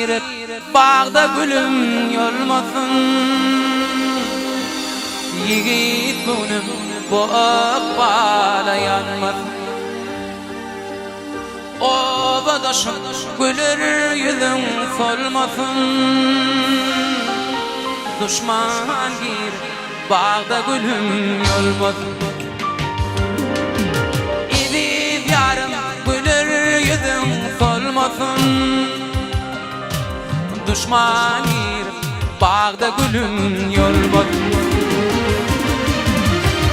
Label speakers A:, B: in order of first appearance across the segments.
A: giret bağda gülüm yolmasın. Yigit gönüm bu akbala yanmasın. Obadaşım gülür yüzün solmasın. Düşman giret bağda gülüm yolmasın. İdip yarım gülür yüzün solmasın. Düşman giret bağda gülüm yolmasın.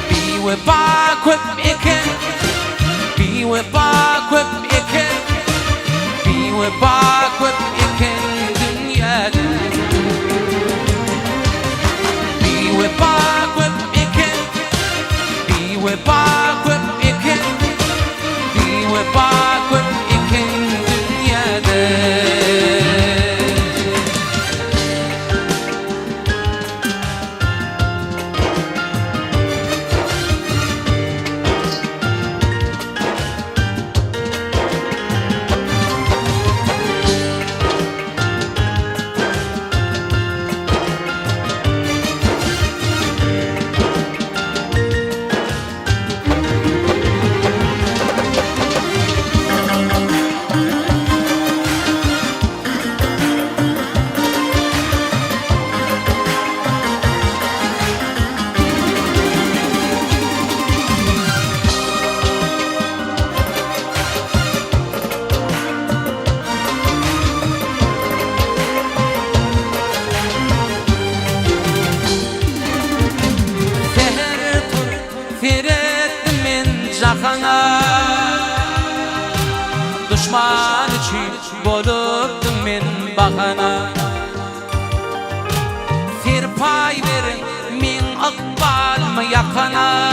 A: Be with back with iken, be with back with iken, be with back with iken dünyada. Be with back with iken, be with back with iken, be with back with iken dünyada. Düşman için bolupdum men bahana. Fir pay verin men akbalma yakana.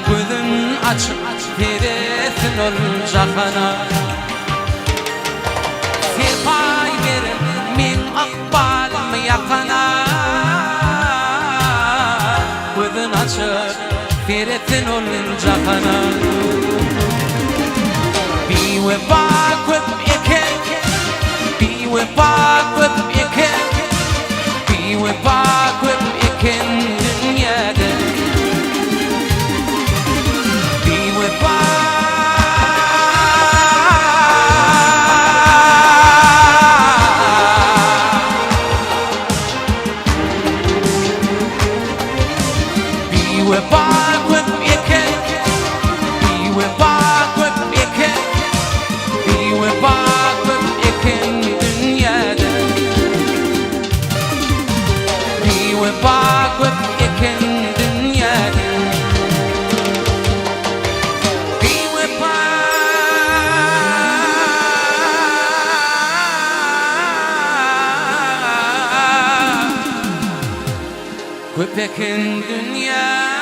A: Gözün açıp veresin ol jahana. Fir pay verin men akbalma yakana. Gözün açıp veresin ol jahana. Be with back with iken, be with back with iken, be with back with iken dünyada. Be with back, be with back with iken, be with back with iken. Be back with iken dünyada. Be back with iken dünyada. Be back with iken dünyada.